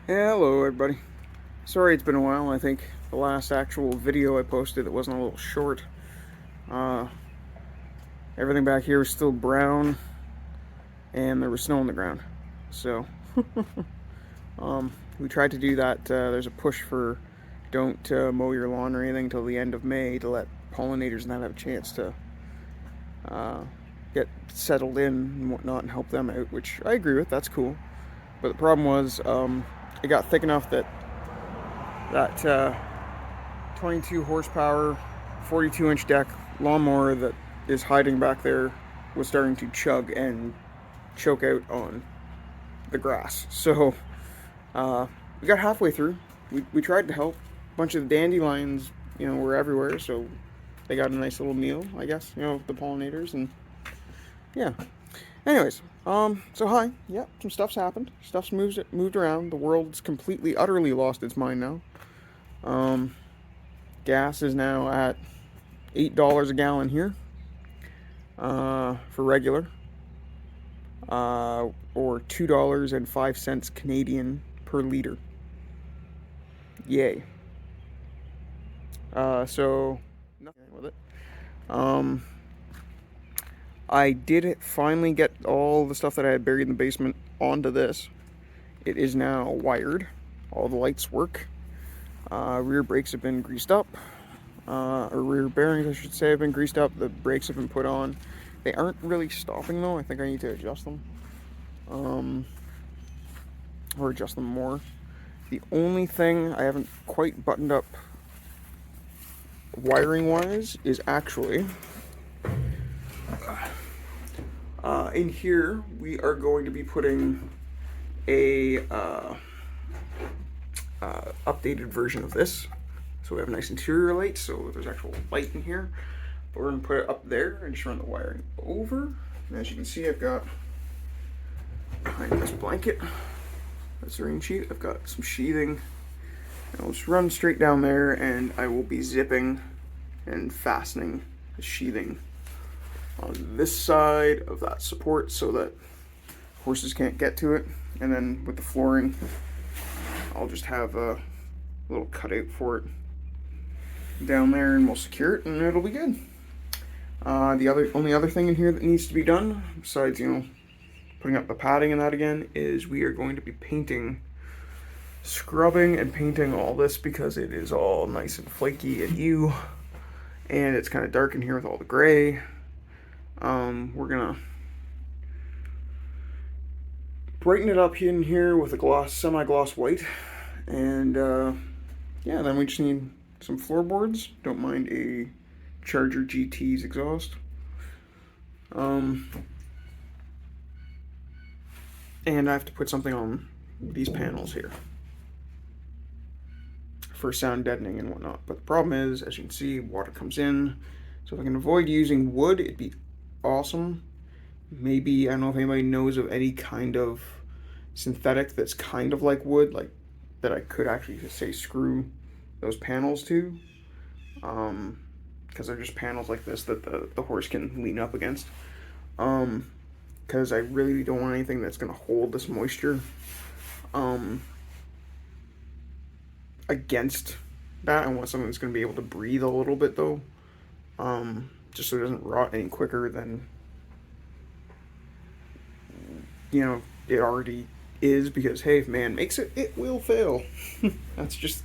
Hello everybody. Sorry it's been a while. I think the last actual video I posted that wasn't a little short. Uh, Everything back here was still brown and there was snow on the ground. So we tried to do that. There's a push for don't mow your lawn or anything until the end of May to let pollinators not have a chance to uh, get settled in and whatnot and help them out, which I agree with. That's cool. But the problem was it got thick enough that 22 horsepower, 42-inch deck lawnmower that is hiding back there was starting to chug and choke out on the grass. So we got halfway through. We tried to help. A bunch of the dandelions, were everywhere, so they got a nice little meal, I guess. The pollinators, and yeah. Anyways, so hi. Yeah, some stuff's happened. Stuff's moved around. The world's completely, utterly lost its mind now. Um, Gas is now at $8 a gallon here for regular, or $2.05 Canadian per liter. Yay. So nothing with it. I did finally get all the stuff that I had buried in the basement onto this. It is now wired. All the lights work. Rear brakes have been greased up. Or rear bearings, I should say, have been greased up. The brakes have been put on. They aren't really stopping though. I think I need to adjust them. Or adjust them more. The only thing I haven't quite buttoned up wiring wise is actually in here we are going to be putting a updated version of this. So we have a nice interior light, so there's actual light in here. But we're going to put it up there and just run the wiring over. And as you can see, I've got behind this blanket, that's the rain sheet, I've got some sheathing. And I'll just run straight down there and I will be zipping and fastening the sheathing on this side of that support so that horses can't get to it. And then with the flooring, I'll just have a little cutout for it down there and we'll secure it and it'll be good. The only other thing in here that needs to be done, besides, putting up the padding and that again, is we are going to be scrubbing and painting all this because it is all nice and flaky and and it's kind of dark in here with all the gray. We're gonna brighten it up in here with a semi-gloss white, and yeah, then we just need some floorboards. Don't mind a Charger GT's exhaust. And I have to put something on these panels here for sound deadening and whatnot. But the problem is, as you can see, water comes in. So if I can avoid using wood, it'd be awesome. Maybe, I don't know if anybody knows of any kind of synthetic that's kind of like wood, like that I could actually just say screw those panels to. Because they're just panels like this that the horse can lean up against. Because I really don't want anything that's going to hold this moisture against that. I want something that's going to be able to breathe a little bit though, just so it doesn't rot any quicker than it already is, because hey, if man makes it, it will fail. That's just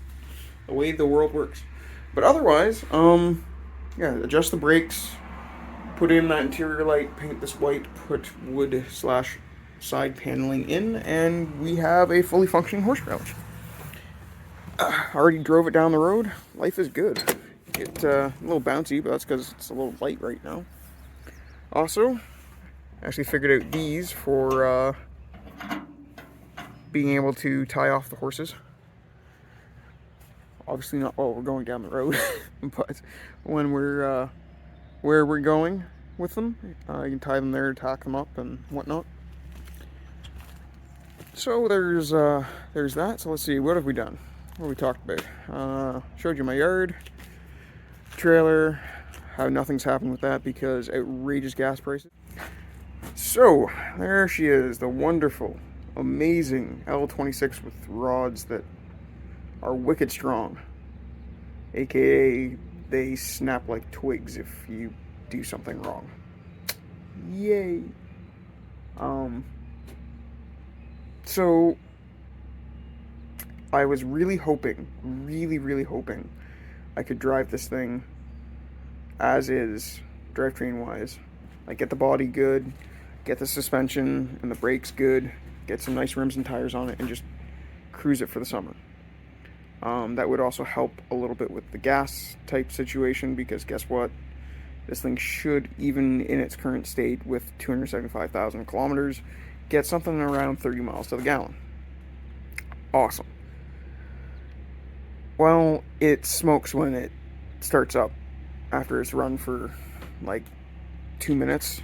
the way the world works. But otherwise, yeah, adjust the brakes, put in that interior light, paint this white, put wood / side paneling in, and we have a fully functioning horse trailer. Already drove it down the road. Life is good. It's a little bouncy, but that's because it's a little light right now. Also, actually figured out these for being able to tie off the horses. Obviously not while we're going down the road, but when we're where we're going with them, you can tie them there, tack them up, and whatnot. So there's that. So let's see, what have we done? What have we talked about? Showed you my yard, trailer, how nothing's happened with that because outrageous gas prices. So there she is, the wonderful amazing L26 with rods that are wicked strong. AKA, they snap like twigs if you do something wrong. Yay! So I was really hoping, really hoping I could drive this thing as is, drivetrain wise. Like, get the body good, get the suspension and the brakes good, get some nice rims and tires on it, and just cruise it for the summer. That would also help a little bit with the gas type situation, because guess what? This thing should, even in its current state with 275,000 kilometers, get something around 30 miles to the gallon. Awesome. Well, it smokes when it starts up after it's run for like 2 minutes.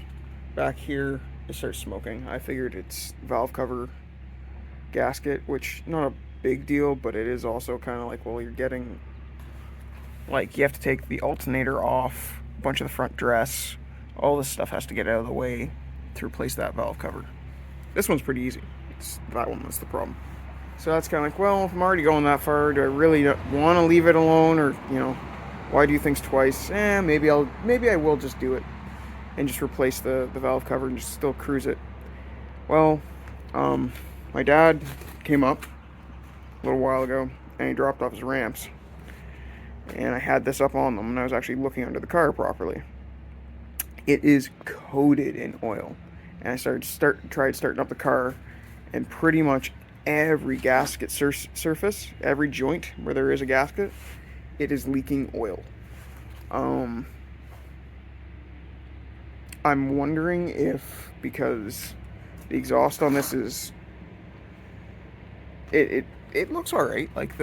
Back here, it starts smoking. I figured it's valve cover gasket, which not a big deal, but it is also kind of like, well, you're getting, like, you have to take the alternator off, a bunch of the front dress, all this stuff has to get out of the way to replace that valve cover. This one's pretty easy. It's that one that's the problem. So that's kind of like, well, if I'm already going that far, do I really want to leave it alone, or, you know, why do things twice? Maybe I will just do it and just replace the valve cover and just still cruise it. Well, my dad came up a little while ago and he dropped off his ramps, and I had this up on them and I was actually looking under the car properly. It is coated in oil, and I tried starting up the car, and pretty much every gasket surface, every joint where there is a gasket, it is leaking oil. I'm wondering if, because the exhaust on this is, it looks alright, like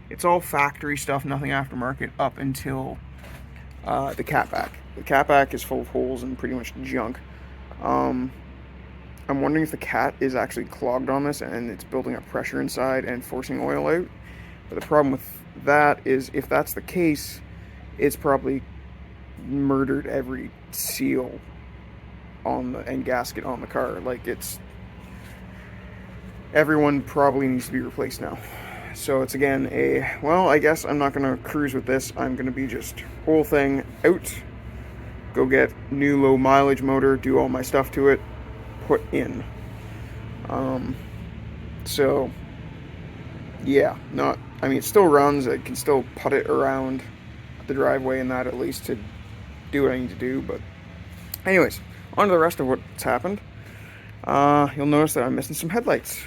it's all factory stuff, nothing aftermarket, up until the catback. The catback is full of holes and pretty much junk. I'm wondering if the cat is actually clogged on this and it's building up pressure inside and forcing oil out. But the problem with that is, if that's the case, it's probably murdered every seal and gasket on the car. Like, everyone probably needs to be replaced now. So it's again well, I guess I'm not going to cruise with this. I'm going to be just whole thing out, go get new low mileage motor, do all my stuff to it, put in. So yeah, it still runs. I can still put it around the driveway and that, at least, to do what I need to do. But anyways, on to the rest of what's happened. You'll notice that I'm missing some headlights,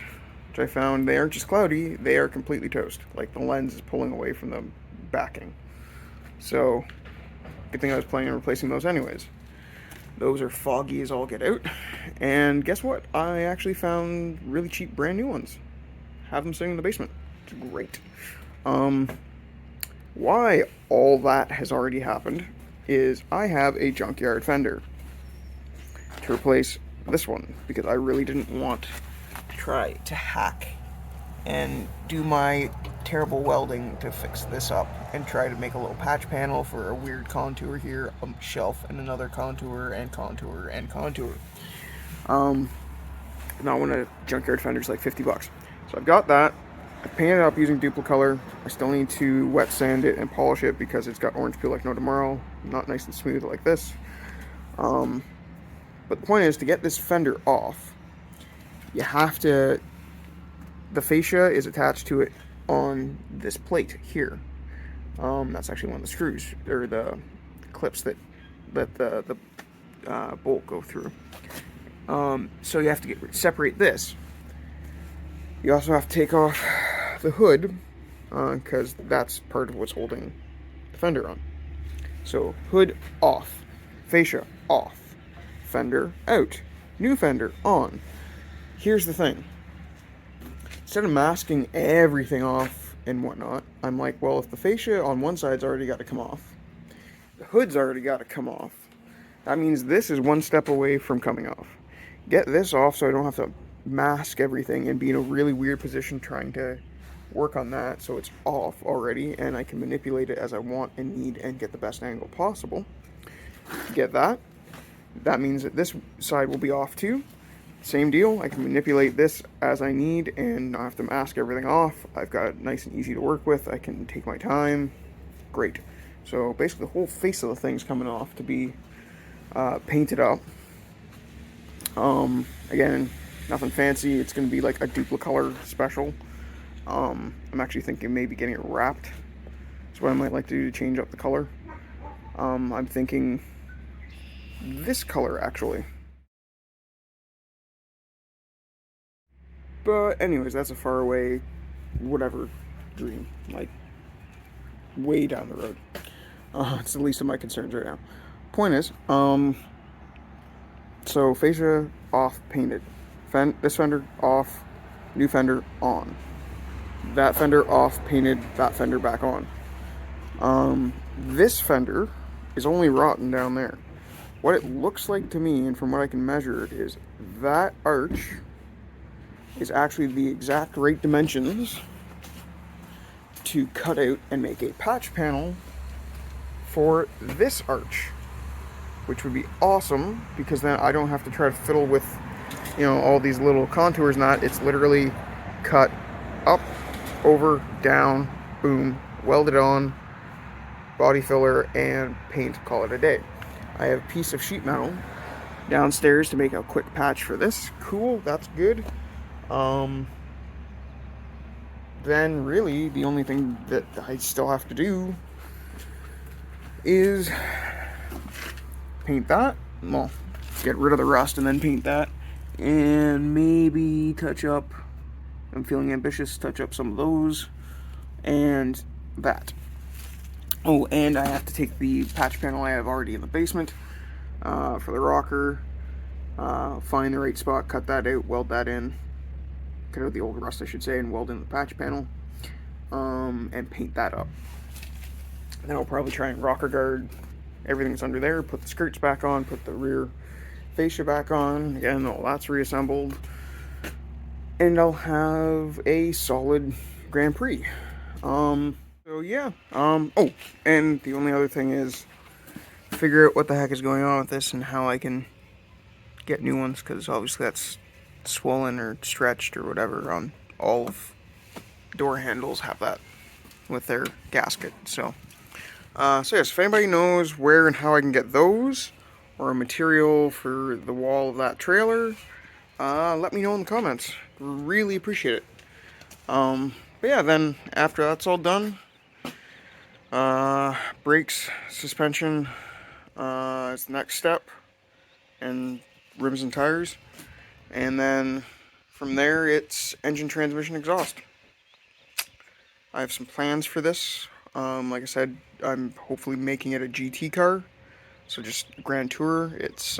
which I found they aren't just cloudy, they are completely toast. Like, the lens is pulling away from the backing. So good thing I was planning on replacing those anyways. Those are foggy as all get out. And guess what? I actually found really cheap brand new ones. Have them sitting in the basement. It's great. Why all that has already happened is I have a junkyard fender to replace this one, because I really didn't want to try to hack and do my terrible welding to fix this up and try to make a little patch panel for a weird contour here, a shelf, and another contour and contour and contour. Now when a junkyard fender's like $50. So I've got that. I painted it up using Duplicolor. I still need to wet sand it and polish it because it's got orange peel like no tomorrow. Not nice and smooth like this. But the point is, to get this fender off, you have to, the fascia is attached to it on this plate here. That's actually one of the screws, or the clips that let the bolt go through. So you have to separate this. You also have to take off the hood, because that's part of what's holding the fender on. So hood off, fascia off, fender out, new fender on. Here's the thing. Instead of masking everything off and whatnot, I'm like, well, if the fascia on one side's already got to come off, the hood's already got to come off, that means this is one step away from coming off. Get this off so I don't have to mask everything and be in a really weird position trying to work on that, so it's off already and I can manipulate it as I want and need and get the best angle possible. Get that. That means that this side will be off too. same deal. I can manipulate this as I need and not have to mask everything off. I've got it nice and easy to work with. I can take my time. Great. So basically the whole face of the thing's coming off to be painted up. Again, nothing fancy. It's going to be like a Duplicolor special. I'm actually thinking maybe getting it wrapped. That's what I might like to do to change up the color. I'm thinking this color actually. But anyways, that's a far away, whatever, dream. Like, way down the road. It's the least of my concerns right now. Point is, so fascia off, painted. This fender off, new fender on. That fender off, painted, that fender back on. This fender is only rotten down there. What it looks like to me, and from what I can measure, is that arch is actually the exact right dimensions to cut out and make a patch panel for this arch, which would be awesome because then I don't have to try to fiddle with, all these little contours. Not, it's literally cut up, over, down, boom, welded on, body filler, and paint, call it a day. I have a piece of sheet metal downstairs to make a quick patch for this. Cool, that's good. Then really the only thing that I still have to do is paint that. Well, get rid of the rust and then paint that, and maybe touch up, I'm feeling ambitious, touch up some of those and that. Oh, and I have to take the patch panel I have already in the basement for the rocker, find the right spot, cut that out, weld that in, cut out the old rust I should say, and weld in the patch panel, and paint that up. Then I'll probably try and rocker guard everything that's under there, put the skirts back on, put the rear fascia back on, again, all that's reassembled, and I'll have a solid Grand Prix. So yeah, oh, and the only other thing is figure out what the heck is going on with this and how I can get new ones, because obviously that's swollen or stretched or whatever on all of door handles have that with their gasket. So yes, if anybody knows where and how I can get those or a material for the wall of that trailer, let me know in the comments. Really appreciate it. But yeah, then after that's all done, brakes, suspension is the next step, and rims and tires, and then from there it's engine, transmission, exhaust. I have some plans for this. Like I said, I'm hopefully making it a GT car, so just Grand Tourer. It's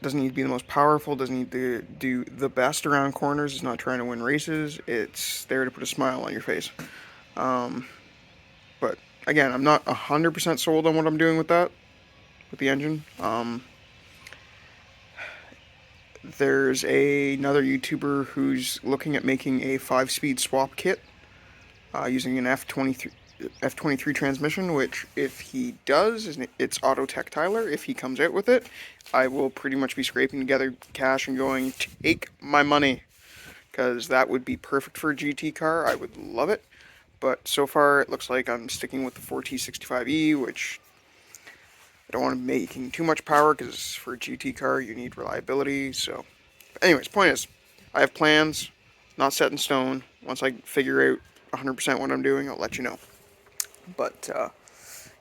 doesn't need to be the most powerful, doesn't need to do the best around corners, it's not trying to win races, it's there to put a smile on your face. But again, I'm not 100% sold on what I'm doing with that, with the engine. There's another YouTuber who's looking at making a 5-speed swap kit using an F23 transmission, which if he does, it's Autotech Tyler. If he comes out with it, I will pretty much be scraping together cash and going, take my money, because that would be perfect for a GT car. I would love it. But so far it looks like I'm sticking with the 4T65E, which I don't want to be making too much power, because for a GT car you need reliability. So anyways, point is, I have plans, not set in stone. Once I figure out 100% what I'm doing, I'll let you know. But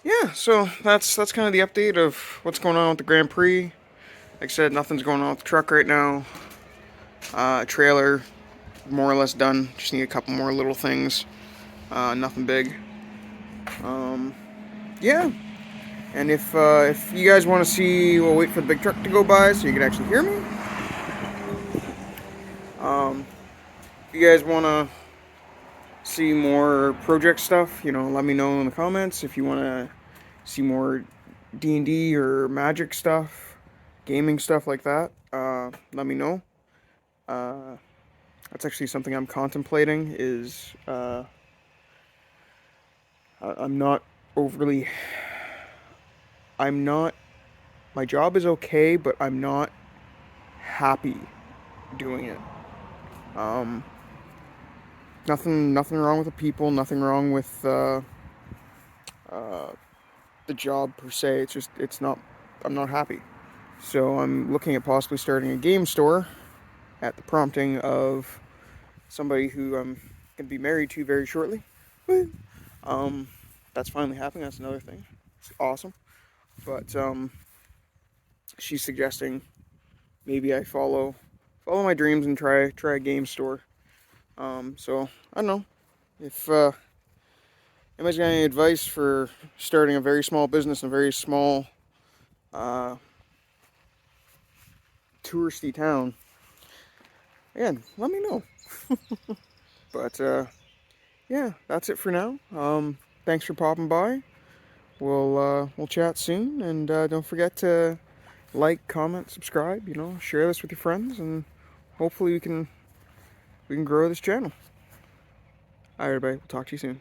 yeah, so that's kind of the update of what's going on with the Grand Prix. Like I said, nothing's going on with the truck right now. Trailer, more or less done. Just need a couple more little things. Nothing big. Yeah. And if you guys want to see, we'll wait for the big truck to go by so you can actually hear me. If you guys want to see more project stuff, let me know in the comments. If you want to see more D&D or Magic stuff, gaming stuff like that, let me know. That's actually something I'm contemplating, is I'm not, my job is okay, but I'm not happy doing it. Nothing wrong with the people, nothing wrong with the job per se. It's just, I'm not happy. So I'm looking at possibly starting a game store at the prompting of somebody who I'm going to be married to very shortly. Um, that's finally happening. That's another thing. It's awesome. But she's suggesting maybe I follow my dreams and try a game store. So I don't know if anybody's got any advice for starting a very small business in a very small touristy town. Again, let me know. But yeah, that's it for now. Thanks for popping by. We'll chat soon, and don't forget to like, comment, subscribe. You know, share this with your friends, and hopefully we can grow this channel. All right, everybody. We'll talk to you soon.